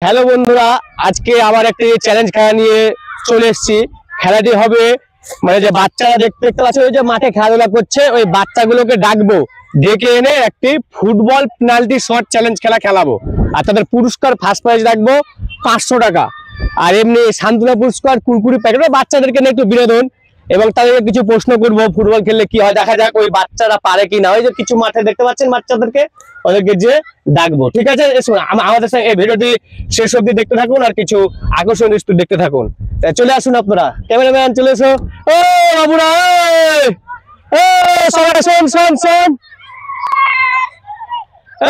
Hello বন্ধুরা, আজকে আবার একটি চ্যালেঞ্জ খেলা নিয়ে চলে এসেছি। খেলাটি হবে মানে যে বাচ্চারা দেখতে পাচ্ছে ওই যে মাঠে খেলাধুলা করছে, ওই বাচ্চাগুলোকে ডাকবো, ডেকে এনে একটি ফুটবল পেনাল্টি শট চ্যালেঞ্জ খেলা খেলাবো। আর তাদের পুরস্কার ফার্স্ট প্রাইজ রাখবো 500 টাকা, আর এমনি সান্ত্বনা পুরস্কার, কুরকুরি প্যাকেট, বাচ্চাদেরকে নিয়ে একটু বিনোদন এবং তাদেরকে কিছু প্রশ্ন করবো ফুটবল খেললে কি হয়, দেখা যাক ওই বাচ্চারা পারে কিনা। ওই যে কিছু মাঠে দেখতে পাচ্ছেন বাচ্চাদেরকে, ওদেরকে যে ডাকবো। ঠিক আছে, আমাদের সঙ্গে এই ভিডিওটি শেষ অবধি দেখতে থাকুন আর কিছু আকর্ষণীয় দৃশ্য দেখতে থাকুন। চলে আসুন আপনারা, ক্যামেরাম্যান চলে এসো। ও বাবুরা, সবাই শোন শোন শোন,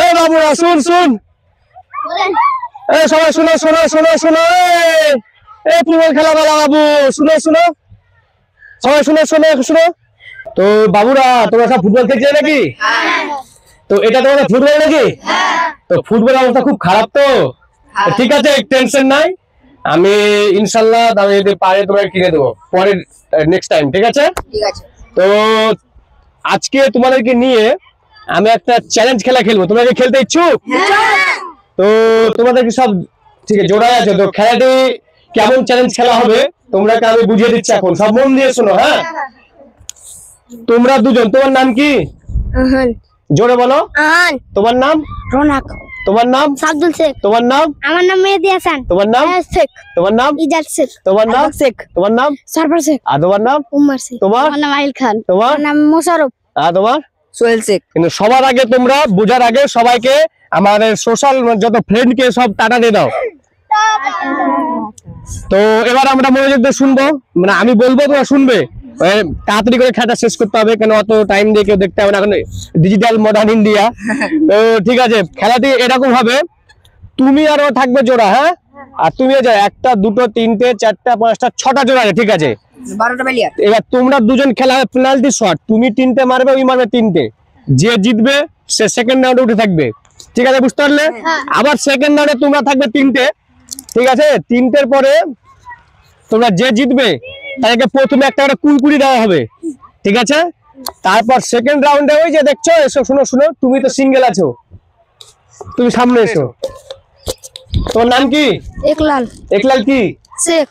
এই বাবুরা শুন শুন, এই সবাই শুনো শোনো শোনো শোনো, এই ফুটবল খেলা বলা বাবু, শুনো শুনো সবাই, শুনো শোনো শুনো। তো বাবুরা, তোমরা সব ফুটবল খেলছিলে নাকি? তো এটা তোমাদের ফুটবল নাকি? তো ফুটবল অবস্থা খুব খারাপ। তো ঠিক আছে, টেনশন নাই, আমি ইনশাল্লাহ আমি যদি পারে তোমাকে কিনে দেবো পরে, নেক্সট টাইম। ঠিক আছে? তো আজকে তোমাদেরকে নিয়ে আমি একটা চ্যালেঞ্জ খেলা খেলবো। তোমরা কি খেলতে ইচ্ছুক? তো তোমাদেরকে সব ঠিক আছে, জোড়া আছে। তো খেলাটি কেমন চ্যালেঞ্জ খেলা হবে তোমরাকে আমি বুঝিয়ে দিচ্ছি এখন, সব মন দিয়ে শোনো। হ্যাঁ, তোমরা দুজন, তোমার নাম কি? জোরে বলো। তোমার নাম? রোনাক। তোমার নাম? আব্দুল শেখ। তোমার নাম? আমার নাম মেহেদি হাসান। তোমার নাম? শেখ। তোমার নাম? ইজাজ শেখ। তোমার নাম? শেখ। তোমার নাম? সরফর শেখ। আর তোমার নাম? উম্মার শেখ। তোমার? আমার নাম আহিল খান। তোমার? আমার নাম মোশাররফ। আর তোমার? সোহেল শেখ। কিন্তু সবার আগে তোমরা বোঝার আগে সবাইকে আমাদের সোশ্যাল যত ফ্রেন্ডকে সব টাটা দিয়ে দাও। তো এবার আমরা মনোযোগ দিয়ে শুনবো, মানে আমি বলবো তোমরা শুনবে, তাড়াতাড়ি করে খেলাটা শেষ করতে হবে, কেন অত টাইম দিয়ে কেউ দেখতে হবে না, এখন ডিজিটাল মডার্ন ইন্ডিয়া। তো ঠিক আছে, খেলাটি এরকম হবে, তুমি আরো থাকবে জোড়া। হ্যাঁ, আর তুমি একটা দুটো তিনটে চারটা পাঁচটা ছটা জোড়া আছে। ঠিক আছে, 12টা প্লেয়ার। এবার তোমরা দুজন খেলা হবে পেনাল্টি শট, তুমি তিনটে মারবে, ওই মারবে তিনটে, যে জিতবে সে সেকেন্ড রাউন্ডে উঠে থাকবে। ঠিক আছে, বুঝতে পারলে? আবার সেকেন্ড রাউন্ডে তোমরা থাকবে তিনটে। ঠিক আছে, তিনটের পরে তোমরা যে জিতবে তাদেরকে প্রথমে একটা করে কুরকুরি দেওয়া হবে। ঠিক আছে, তারপর সেকেন্ড রাউন্ডে ওই যে দেখছো, এসো শুনো শুনো, তুমি তো সিঙ্গেল আছো, তুমি সামনে এসো। তোমার নাম কি? একলাল। একলাল কি? শেখ।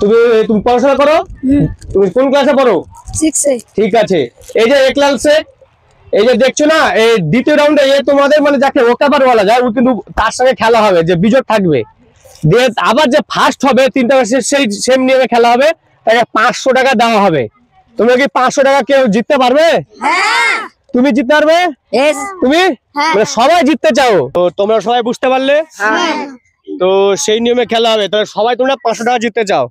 তুমি তুমি পড়াশোনা করো? তুমি কোন ক্লাসে পড়ো? 6 এ। ঠিক আছে, এই যে একলাল শেখ, এই যে দেখছো না, এই দ্বিতীয় রাউন্ডে তোমাদের মানে যাকে ওকাবার বলা যায়, ও কিন্তু তার সঙ্গে খেলা হবে, যে বিজয় থাকবে। দিয়ে আবার যে ফার্স্ট হবে তিনটা, সেই সেম নিয়মে খেলা হবে, তাকে 500 টাকা দেওয়া হবে। তুমি কি 500 টাকা কেউ জিততে পারবে? তুমি জিততে পারবে? তুমি মানে সবাই জিততে চাও? তো তোমরা সবাই বুঝতে পারলে? তো সেই নিয়মে খেলা হবে, তো সবাই তোমরা 500 টাকা জিততে চাও।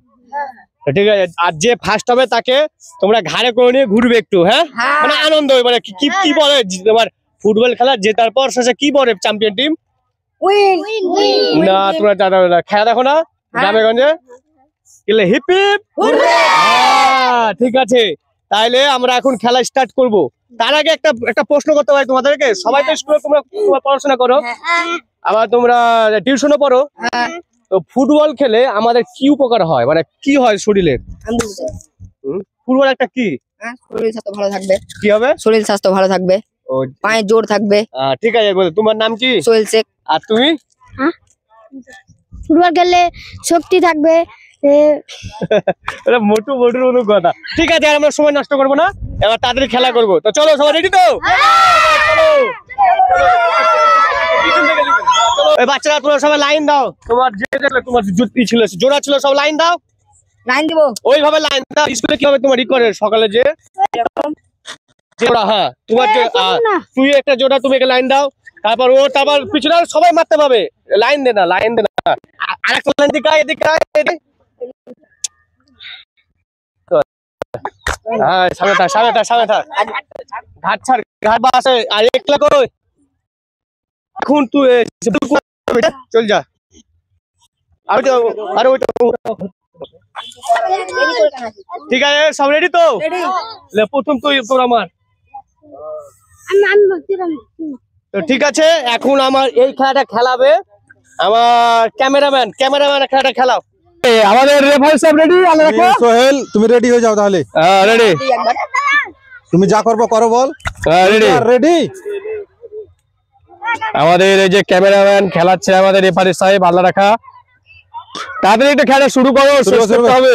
ঠিক আছে, আর যে ফার্স্ট হবে তাকে তোমরা ঘাড়ে করে নিয়ে ঘুরবে একটু। হ্যাঁ, মানে আনন্দ, মানে কি কি বলে তোমার ফুটবল খেলা জেতার পর শেষে কি বলে চ্যাম্পিয়ন টিম? না, তোমরা খেলা দেখো না গ্রামে গঞ্জে, হিপ হিপ হুররে। ঠিক আছে, তাইলে আমরা এখন খেলা স্টার্ট করব। তার আগে একটা প্রশ্ন করতে পারি তোমাদেরকে। সবাই তো স্কুলে তোমরা পড়াশোনা করো, আবার তোমরা টিউশনও পড়ো। তো ফুটবল খেলে আমাদের কি উপকার হয়, মানে কি হয় শরীরের? ফুটবল একটা কি, শরীর স্বাস্থ্য ভালো থাকবে। কি হবে? শরীর স্বাস্থ্য ভালো থাকবে, পায়ে জোর থাকবে। ঠিক আছে, তোমার নাম কি? সোহেল শেখ। আর তুমি? ফুটবল খেললে শক্তি থাকবে। মোটু মোটুর মতো কথা। ঠিক আছে, আর আমরা সময় নষ্ট করবো না, এবার তাড়াতাড়ি খেলা করবো। তো চলো, সবাই রেডি তো? বাচ্চারা তোমরা সবাই লাইন দাও, তোমার যে তোমার জুতি ছিল জোড়া ছিল সব লাইন দাও। লাইন দিব ওইভাবে লাইন দাও। স্কুলে কি হবে তোমার ই করে সকালে যে জোড়া, হ্যাঁ তোমার যে তুই একটা জোড়া, তুমি একটা লাইন দাও, তারপর ও, তারপর পিছনে সবাই মারতে পাবে। লাইন দে না, লাইন দে না, আর একটা লাইন দিকে এদিকে। হ্যাঁ, সামনে থাক, সামনে থাক, সামনে থাক, ঘাট ছাড়, ঘাট বা আছে। আর একলা কই এখন তুই চল যা। আরে ওইটা ঠিক আছে, সব রেডি তো? প্রথম তুই, তোর আমার। তো ঠিক আছে, এখন আমার এই খেলাটা খেলাবে আমার ক্যামেরাম্যান। খেলাটা খেলাও। আমাদের রেফারি সব রেডি? সোহেল, তুমি রেডি হয়ে যাও তাহলে। রেডি, তুমি যা করবো করো, বল। Ready ready. আমাদের এই যে ক্যামেরাম্যান খেলাচ্ছে আমাদের রেফারি সাহেব, আল্লাহ রাখা। তাড়াতাড়ি একটু খেলা শুরু করো, শেষ করতে হবে।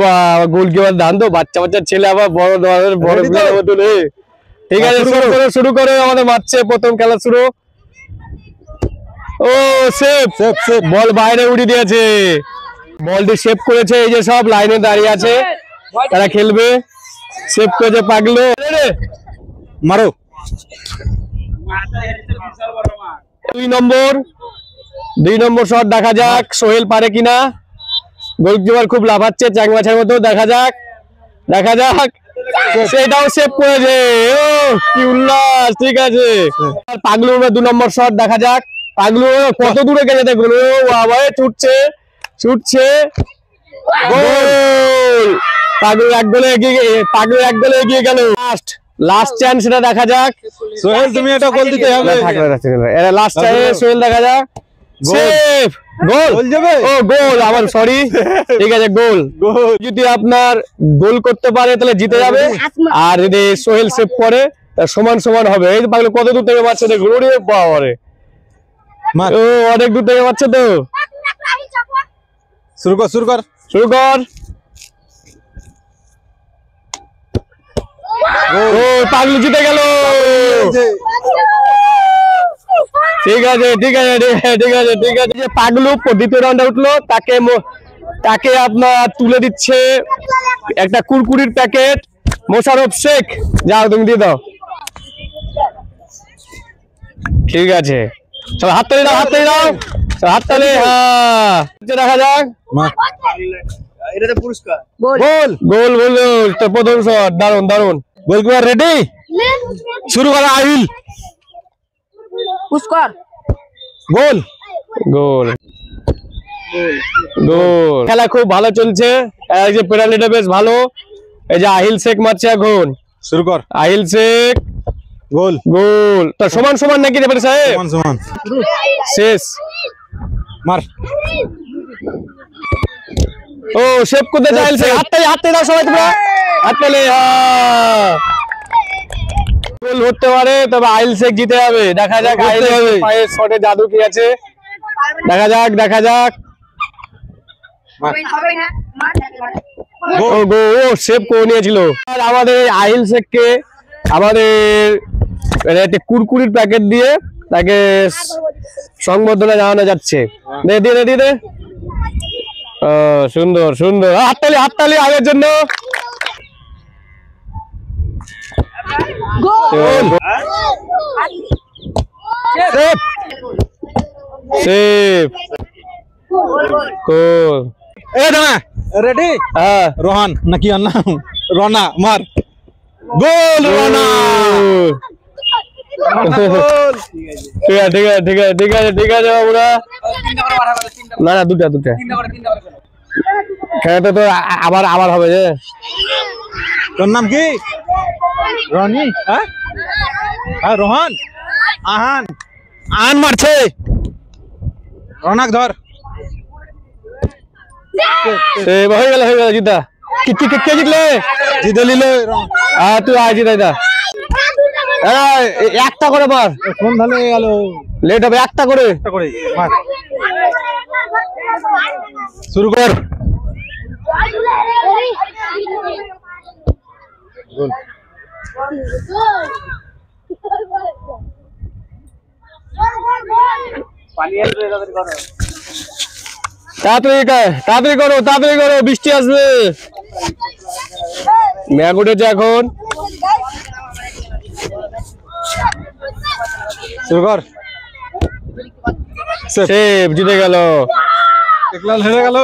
বাহ, গোলকিপার দান তো, বাচ্চা বাচ্চা ছেলে আবার বড় ধরনের বড় প্লেয়ারের মতন। ঠিক আছে, শুরু করো। আমাদের মারছে প্রথম খেলা শুরু। ও সেভ, বল বাইরে উড়িয়ে দিয়েছে, বলটি সেভ করেছে। এই যে সব লাইনে দাঁড়িয়ে আছে, তারা খেলবে। সেভ করেছে পাগলো, মারো। 2 নম্বর শট দেখা যাক সোহেল পারে কিনা। গোলকিপার খুব লাফাচ্ছে চ্যাংমাছের মতো, দেখা যাক। সেটাও সেভ করেছে। ও কি উল্লাস, ঠিক আছে। পাগলু 2 নম্বর শট দেখা যাক। পাগলু কত দূরে গেছে দেখুন, ও বাবা ছুটছে। গোল! পাগলু এক গোলে এগিয়ে গেল। লাস্ট চান্স, সেটা দেখা যাক। সোহেল তুমি এটা গোল দিতে হবে। এটা লাস্ট চান্স, সোহেল দেখা যাক। সেভ, গোল যাবে। ও গোল, আমার সরি। ঠিক আছে, গোল। যদি আপনার গোল করতে পারে তাহলে জিতে যাবে, আর যদি সোহেল সেভ করে তা সমান হবে। এই পাগলু কত দূর থেকে মারছে দেখুন, ওরে বাবা রে, ও অনেক দূর থেকে মারছে তো। শুরু কর। ও পাগলু জিতে গেল। ঠিক আছে। যে পাগলু দ্বিতীয় রাউন্ডে উঠলো, তাকে আপনার তুলে দিচ্ছে একটা কুরকুরির প্যাকেট। মোশারফ শেখ, যাও তুমি দিয়ে দাও। ঠিক আছে, চলো হাততালি দাও। হ্যাঁ, দেখা যাক। গোল তো প্রথম শট, দারুন। গোলকিপার রেডি, শুরু করো। আহিল, পুষ্কর, গোল। খেলা খুব ভালো চলছে। এই যে পেনাল্টিটা বেশ ভালো। এই যে আহিল শেখ মারছে এখন। শুরু কর। আহিল শেখ, গোল। তো সমান নাকি রেফারি সাহেব? সমান। শেষ, মার। ও সেভ করতে চাইছে। হাততালি দাও সবাই, তোমরা হাততালি। গোল হতে পারে, তবে আহিল শেখ জিতে যাবে। দেখা যাক আহিল পায়ের শটে জাদু কি আছে। দেখা যাক। ও সেভ করে নিয়েছিল। আর আমাদের আহিল শেখকে আমাদের কুরকুরির প্যাকেট দিয়ে তাকে সংবর্ধনা জানানো যাচ্ছে। দে। সুন্দর। হাততালি আগের জন্য। সেভ। রেডি। হ্যাঁ, রোহান নাকি ওর নাম? রনা, মার। গোল রনা। ঠিক আছে বাবুরা। না দুটা খেলাটা তো আবার হবে যে। তোর নাম কি? রনি? হ্যাঁ রোহান। আহান মারছে। রনাক ধর। হয়ে গেল জিতা। কে জিতলে? জিতে নিল। তুই আয় জিতা। একটা করে মার, ফোন ভালো হয়ে গেল, লেট হবে। একটা করে মার। শুরু কর। তাড়াতাড়ি করো, বৃষ্টি আসবে। ম্যাগ উঠেছে এখন। শুরু কর। সেভ, জিতে গেল। একলাল হেরে গেল।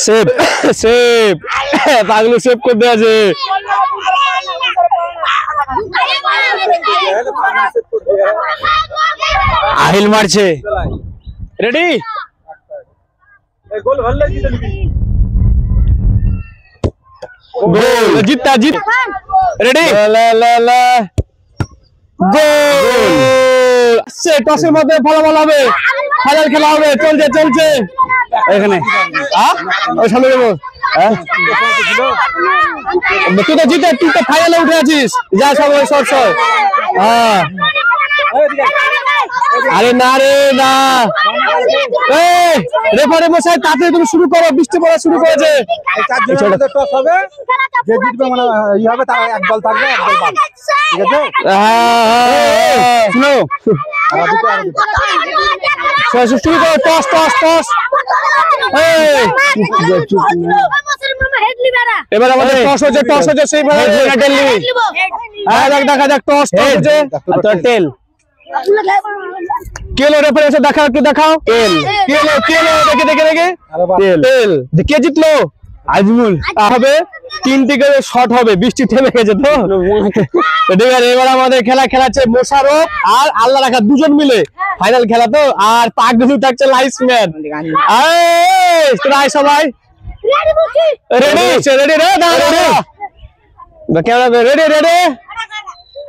সেভ পাগলু সেভ করতে আছে। আহিল মারছে। রেডি, গোল জিততা। রেডি, গোল। টসের মধ্যে ফলাফল হবে, ফাইনাল খেলা হবে। চলছে এখানে। সামনে যাবো। হ্যাঁ? তুই তো জিতে, তুই তো ফাইনালে উঠে আছিস, যা সব ওই সর সর। হ্যাঁ আরে না রে না, এই রেফারি মশাই তাড়াতাড়ি তুমি শুরু করো, বৃষ্টি পড়া শুরু করেছে। টস হবে, যে জিতবে মানে ই হবে তার এক বল থাকবে, এক বল বাদ, ঠিক আছে? শুনো শুরু করো, টস টস টস। এবার আমাদের টস হচ্ছে, টস হচ্ছে সেইভাবে দেখা যাক, টস হচ্ছে তেল কেলো রেফারি এসে দেখাও, একটু দেখাও তেল কেলো কেলো, দেখে দেখে দেখে তেল তেল। কে জিতলো? আজমুল হবে, 3টি করে শট হবে, বৃষ্টি থেমে গেছে তো ঠিক আছে। এবার আমাদের খেলা খেলাচ্ছে মোশারফ আর আল্লাহ রাখা দুজন মিলে, ফাইনাল খেলা তো। আর পাগলু থাকছে লাইসম্যান। তোরা আয় সবাই, রেডি রেডি রে, ক্যামেরা রেডি রেডি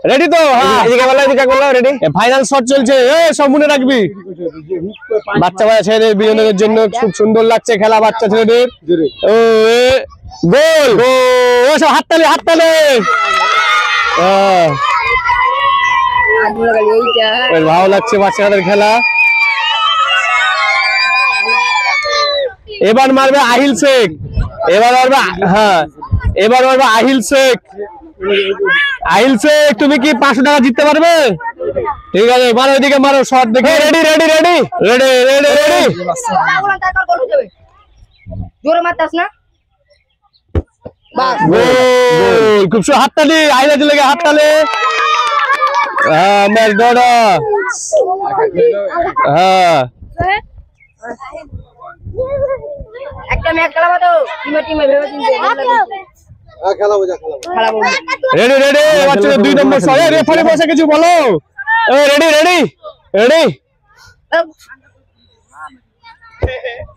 রেডি তো? হ্যাঁ এদিকে বলো, এদিকে বলো, রেডি। ফাইনাল শট চলছে, সব মনে রাখবি। বাচ্চা বাচ্চা ছেলেদের বিনোদনের জন্য খুব সুন্দর লাগছে খেলা, বাচ্চা ছেলেদের। ও গোল, ও সব হাততালি হাততালি। ভালো লাগছে বাচ্চাদের খেলা। এবার মারবে আহিল শেখ, এবার মারবে, হ্যাঁ এবার মারবে আহিল শেখ। আহিল শেখ তুমি কি 500 টাকা জিততে পারবে? ঠিক আছে মারো, এদিকে মারো, শট দেখে। Ready ready ready ready ready ready. জোরে মারতাস না, বাস গোল। খুব সুন্দর, হাততালি আহিলের লেগে, হাততালি। হ্যাঁ ম্যাকডোনা, হ্যাঁ একটা ম্যাচ খেলাবো তো, টিমে টিমে ভেবে চিন্তে খেলাবো, যা খেলাবো। খেলাবো। Ready ready. বাচ্চা 2 নম্বর শট, রেফারি বসে কিছু বলো। রেডি রেডি রেডি,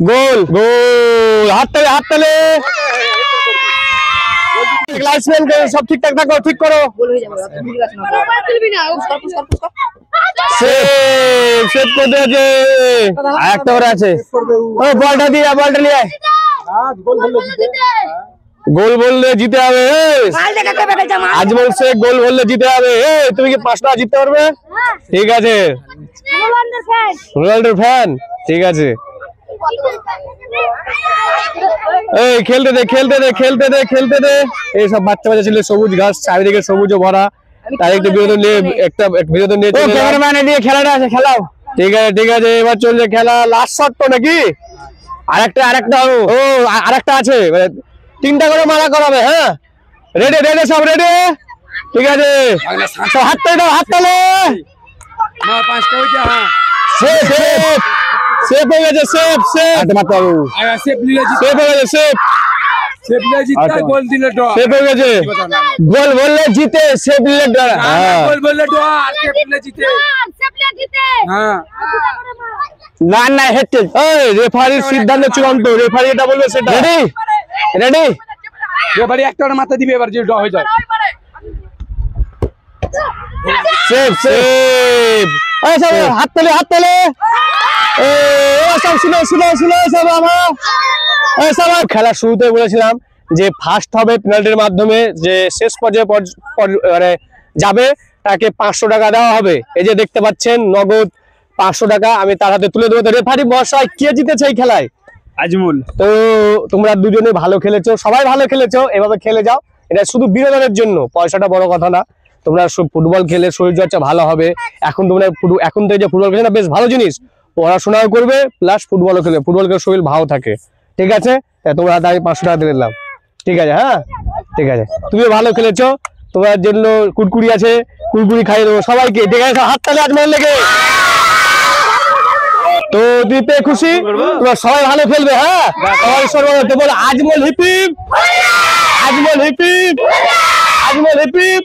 গোল গোল, হাততালি হাততালি। লাইসম্যান সব ঠিকঠাক থাকো, ঠিক করো। গোল হয়ে যাবে, তুই গাছ না খেলবি না, পুষ্কর সেভ সেভ করতে আছে, আরেকটা করে আছে। ও বলটা দিয়ে, বলটা নিয়ে আয়। আজ গোল হলো জিতে। গোল বললে জিতে হবে। কাল দেখা কে বেটা জামা আজমল শেখ গোল বললে জিতে হবে। তুমি কি 5 টাকা জিততে পারবে? ঠিক আছে, রোনাল্ডোর ফ্যান। রোনাল্ডোর ফ্যান, ঠিক আছে। এই খেলতে দে খেলতে দে খেলতে দে খেলতে দে। এই সব বাচ্চা বাচ্চা ছিল, সবুজ ঘাস চারিদিকে সবুজে ভরা, তার একটু বিনোদন নিয়ে, একটা বিনোদন নিয়ে ক্যামেরাম্যানে দিয়ে খেলাটা আছে, খেলাও। ঠিক আছে ঠিক আছে, এবার চলছে খেলা। লাস্ট শট তো নাকি? আরেকটা ও আরেকটা আছে, 3টা করে মারা করাবে। হ্যাঁ রেডি রেডি সব রেডি, ঠিক আছে। সব হাততালি দাও, হাততালি। সেফ সেফ সেফ হয়ে গেছে, সেফ সেফ সেফ হয়ে গেছে, সেফ সেফ হয়ে গেছে। গোল বললে জিতে, সেফ নিলে ডর। না না হেটে, এই রেফারির সিদ্ধান্ত চূড়ান্ত, রেফারি এটা বলবে সেটা। রেডি রেডি, রেফারি একটা মাথা দিবে, এবার যে ড্র হয়ে যায়। Safe safe. এই সব হাততালি হাততালি। সব শুনে শুনে শুনে সব আমার সব। খেলার শুরুতে বলেছিলাম যে ফার্স্ট হবে পেনাল্টির মাধ্যমে, যে শেষ পর্যায়ে মানে যাবে তাকে 500 টাকা দেওয়া হবে। এই যে দেখতে পাচ্ছেন নগদ 500 টাকা আমি তার হাতে তুলে দেবো। রেফারি বসায়, কে জিতেছে এই খেলায়? আজমুল। তো তোমরা দুজনে ভালো খেলেছো, সবাই ভালো খেলেছো, এভাবে খেলে যাও। এটা শুধু বিনোদনের জন্য, পয়সাটা বড় কথা না। তোমরা ফুটবল খেলে শরীরচর্চা ভালো হবে। এখন তোমরা এখন থেকে যে ফুটবল খেলে না, বেশ ভালো জিনিস। পড়াশোনাও করবে প্লাস ফুটবলও খেলে, ফুটবল খেলে শরীর ভালো থাকে। ঠিক আছে, তোমরা আমি 500 টাকা দিয়ে দিলাম। ঠিক আছে, হ্যাঁ ঠিক আছে, তুমিও ভালো খেলেছো, তোমার জন্য কুরকুরি আছে, কুরকুরি খাইয়ে দেবো সবাইকে। ঠিক আছে, হাততালি আজমল লেগে। তো দিতে খুশি, তোমরা সবাই ভালো খেলবে। হ্যাঁ সবাই সর্বদা বল আজমল হিপিপ, আজমল হিপিপ, আজমল হিপিপ।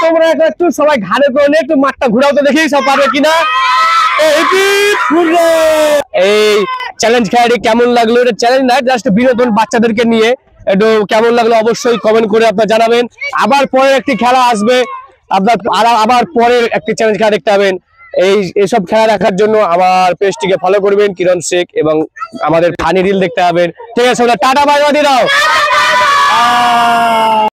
তোমরা একটু সবাই ঘাড়ে করে নিয়ে একটু মাঠটা ঘুরাও তো, দেখি সব পারবে কিনা। এই চ্যালেঞ্জ খেলাটি কেমন লাগলো? এটা চ্যালেঞ্জ না, জাস্ট বিনোদন বাচ্চাদেরকে নিয়ে। একটু কেমন লাগলো অবশ্যই কমেন্ট করে আপনারা জানাবেন। আবার পরের একটি খেলা আসবে, আপনার আবার পরের একটি চ্যালেঞ্জ খেলা দেখতে পাবেন। এইসব খেলা দেখার জন্য আমার পেজটিকে ফলো করবেন কিরণ শেখ, এবং আমাদের ফানি রিল দেখতে পাবেন। ঠিক আছে, টাটা বাই বাই দাও।